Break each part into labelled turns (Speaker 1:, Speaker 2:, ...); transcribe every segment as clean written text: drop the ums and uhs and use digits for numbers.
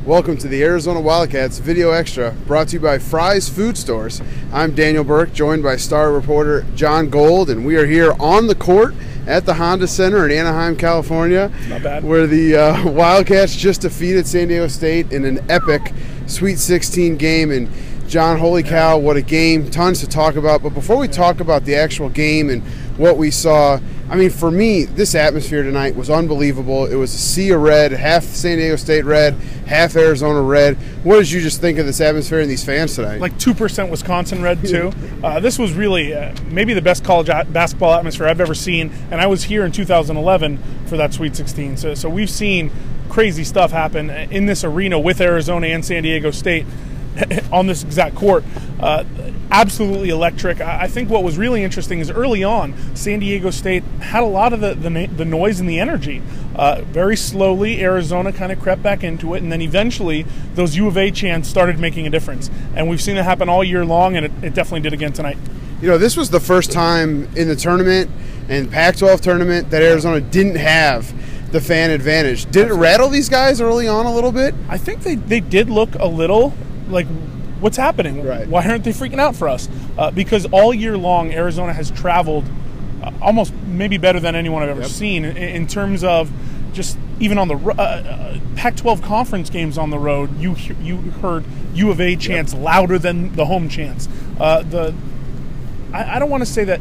Speaker 1: Welcome to the Arizona Wildcats Video Extra, brought to you by Fry's Food Stores. I'm Daniel Berk, joined by star reporter John Gold, and we are here on the court at the Honda Center in Anaheim, California.
Speaker 2: Not bad.
Speaker 1: Where the Wildcats just defeated San Diego State in an epic Sweet 16 game. And John, holy cow, what a game. Tons to talk about. But before we talk about the actual game and what we saw, I mean, for me, this atmosphere tonight was unbelievable. It was a sea of red, half San Diego State red, half Arizona red. What did you just think of this atmosphere and these fans tonight?
Speaker 2: Like 2% Wisconsin red, too. This was really maybe the best college basketball atmosphere I've ever seen, and I was here in 2011 for that Sweet 16. So we've seen crazy stuff happen in this arena with Arizona and San Diego State on this exact court. Absolutely electric. I think what was really interesting is early on, San Diego State had a lot of the noise and the energy. Very slowly, Arizona kind of crept back into it, and then eventually those U of A chants started making a difference. And we've seen it happen all year long, and it definitely did again tonight.
Speaker 1: You know, this was the first time in the tournament and Pac-12 tournament that Arizona didn't have the fan advantage. Did it rattle these guys early on a little bit?
Speaker 2: I think they did look a little like, what's happening?
Speaker 1: Right.
Speaker 2: Why aren't they freaking out for us? Because all year long, Arizona has traveled almost maybe better than anyone I've ever seen in terms of just even on the Pac-12 conference games on the road. You heard U of A chants louder than the home chants. I don't want to say that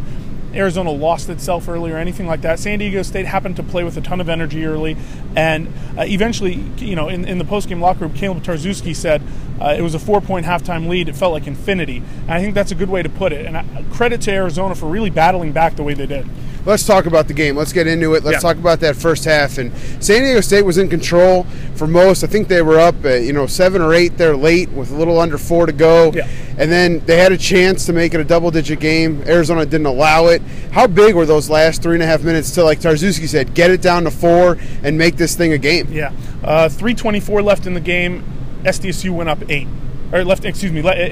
Speaker 2: Arizona lost itself early or anything like that. San Diego State happened to play with a ton of energy early, and eventually, you know, in the postgame locker room, Caleb Tarczewski said it was a 4-point halftime lead. It felt like infinity, and I think that's a good way to put it. And credit to Arizona for really battling back the way they did.
Speaker 1: Let's talk about the game. Let's get into it. Let's talk about that first half. And San Diego State was in control for most. I think they were up, 7 or 8 there late with a little under 4 to go.
Speaker 2: Yeah.
Speaker 1: And then they had a chance to make it a double-digit game. Arizona didn't allow it. How big were those last 3.5 minutes to, like Tarczewski said, get it down to 4 and make this thing a game?
Speaker 2: Yeah. 3:24 left in the game. SDSU went up 8. In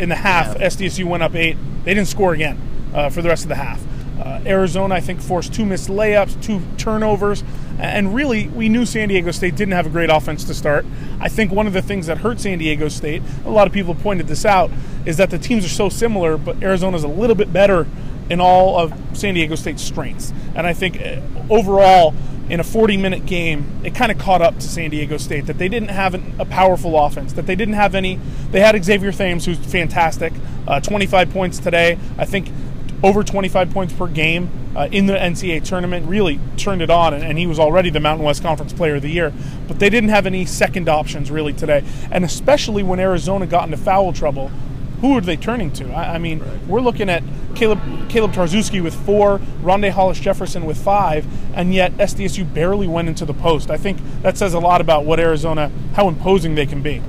Speaker 2: the half, SDSU went up 8. They didn't score again for the rest of the half. Arizona, I think, forced 2 missed layups, 2 turnovers, and really, we knew San Diego State didn't have a great offense to start. I think one of the things that hurt San Diego State, a lot of people pointed this out, is that the teams are so similar, but Arizona's a little bit better in all of San Diego State's strengths. And I think overall, in a 40-minute game, it kind of caught up to San Diego State that they didn't have a powerful offense, that they didn't have any. They had Xavier Thames, who's fantastic, 25 points today. I think over 25 points per game in the NCAA tournament, really turned it on, and he was already the Mountain West Conference Player of the Year. But they didn't have any second options really today, and especially when Arizona got into foul trouble, who are they turning to? I mean, we're looking at Caleb Tarczewski with 4, Rondé Hollis-Jefferson with 5, and yet SDSU barely went into the post. I think that says a lot about what Arizona, how imposing they can be.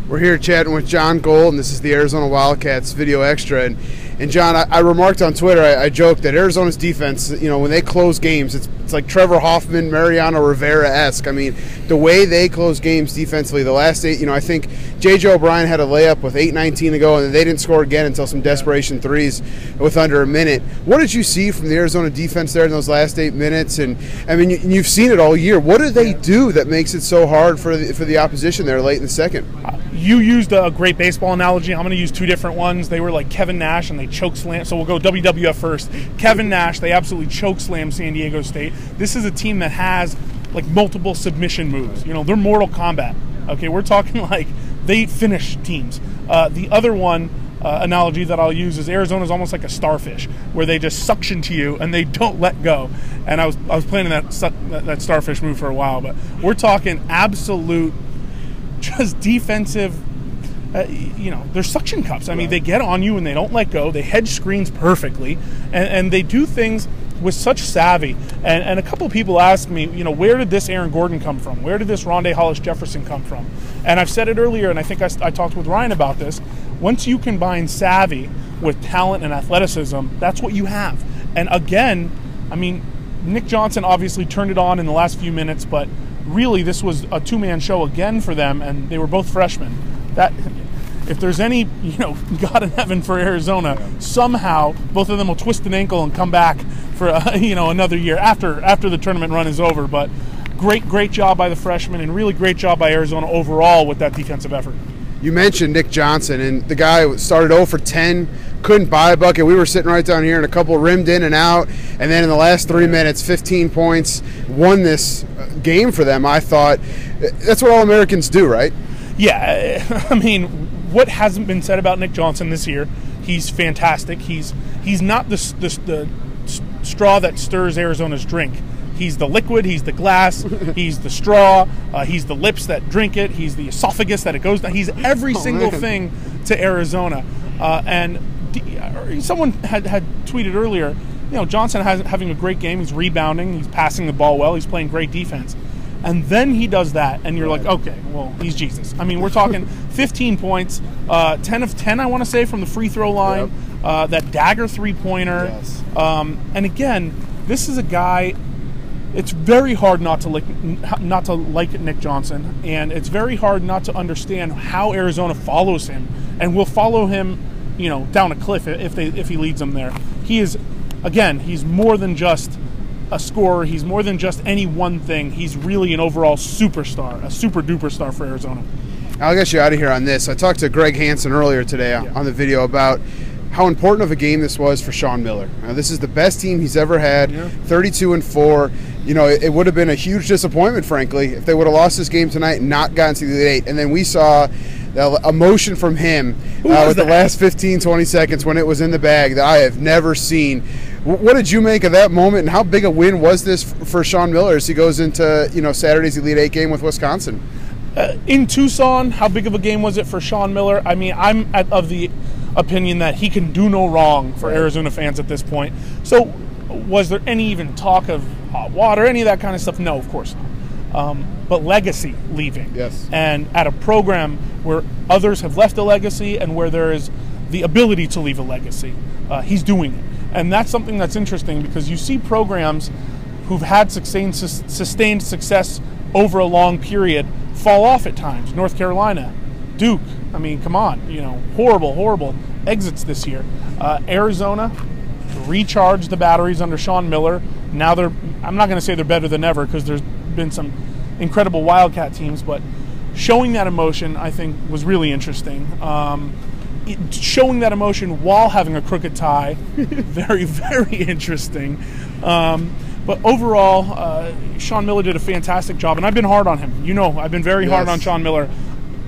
Speaker 1: We're here chatting with John Gold, and this is the Arizona Wildcats Video Extra. And John, I remarked on Twitter, I joked that Arizona's defense, when they close games, it's like Trevor Hoffman, Mariano Rivera-esque. I mean, the way they close games defensively, the last 8, I think J.J. O'Brien had a layup with 8:19 to go, and they didn't score again until some desperation threes with under a minute. What did you see from the Arizona defense there in those last 8 minutes? And, I mean, you've seen it all year. What do they do that makes it so hard for the opposition there late in the second?
Speaker 2: You used a great baseball analogy. I'm going to use 2 different ones. They were like Kevin Nash, and they choke slam. So we'll go WWF first. Kevin Nash, they absolutely choke slam San Diego State. This is a team that has like multiple submission moves. They're Mortal Kombat. Okay, we're talking like they finish teams. The other one analogy that I'll use is Arizona's almost like a starfish, where they just suction to you and they don't let go. And I was playing that starfish move for a while, but we're talking absolute just defensive. They're suction cups. I mean, they get on you and they don't let go. They hedge screens perfectly, and they do things with such savvy. And a couple of people asked me, where did this Aaron Gordon come from? Where did this Rondé Hollis-Jefferson come from? And I've said it earlier, and I think I talked with Ryan about this. Once you combine savvy with talent and athleticism, that's what you have. And again, I mean, Nick Johnson obviously turned it on in the last few minutes, but really this was a 2-man show again for them, and they were both freshmen. That, if there's any, God in heaven for Arizona, somehow both of them will twist an ankle and come back for another year after the tournament run is over. But great job by the freshman, and really great job by Arizona overall with that defensive effort.
Speaker 1: You mentioned Nick Johnson, and the guy started 0 for 10, couldn't buy a bucket. We were sitting right down here, and a couple rimmed in and out, and then in the last 3 minutes, 15 points, won this game for them, I thought. That's what All-Americans do, right?
Speaker 2: Yeah, I mean, what hasn't been said about Nick Johnson this year? He's fantastic. He's not the straw that stirs Arizona's drink. He's the liquid, he's the glass, he's the straw, he's the lips that drink it, he's the esophagus that it goes down. He's every single thing to Arizona. And someone had tweeted earlier, you know, Johnson having a great game. He's rebounding, he's passing the ball well, he's playing great defense. And then he does that, and you're like, okay, well, he's Jesus. I mean, we're talking 15 points, 10 of 10, I want to say, from the free throw line, that dagger three-pointer.
Speaker 1: Yes.
Speaker 2: And again, this is a guy. It's very hard not to like Nick Johnson, and it's very hard not to understand how Arizona follows him, and will follow him, you know, down a cliff if he leads them there. He is, again, he's more than just a scorer. He's more than just any one thing. He's really an overall superstar, a super duper star for Arizona.
Speaker 1: I'll get you out of here on this. I talked to Greg Hansen earlier today on the video about how important of a game this was for Sean Miller. Now, this is the best team he's ever had, 32-4. You know, it would have been a huge disappointment, frankly, if they would have lost this game tonight and not gotten to the Elite Eight. And then we saw the emotion from him with the last 15, 20 seconds when it was in the bag that I have never seen. What did you make of that moment, and how big a win was this for Sean Miller as he goes into, you know, Saturday's Elite Eight game with Wisconsin?
Speaker 2: In Tucson, how big of a game was it for Sean Miller? I mean, I'm of the opinion that he can do no wrong for Arizona fans at this point. So was there any even talk of hot water, any of that kind of stuff? No, of course not. But legacy leaving.
Speaker 1: Yes.
Speaker 2: And at a program where others have left a legacy and where there is the ability to leave a legacy, he's doing it. And that's something that's interesting, because you see programs who've had sustained success over a long period fall off at times. North Carolina, Duke, I mean, come on, you know, horrible exits this year. Arizona recharged the batteries under Sean Miller. Now I'm not going to say they're better than ever, because there's been some incredible Wildcat teams, but showing that emotion, I think, was really interesting. Showing that emotion while having a crooked tie, very, very interesting. But overall, Sean Miller did a fantastic job, and I've been hard on him. You know, I've been very hard on Sean Miller.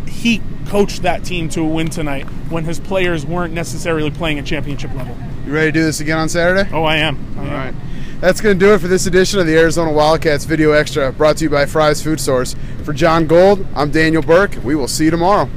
Speaker 2: He coached that team to a win tonight when his players weren't necessarily playing at championship level.
Speaker 1: You ready to do this again on Saturday?
Speaker 2: Oh, I am.
Speaker 1: All right. That's going to do it for this edition of the Arizona Wildcats Video Extra, brought to you by Fry's Food Source. For John Gold, I'm Daniel Berk. We will see you tomorrow.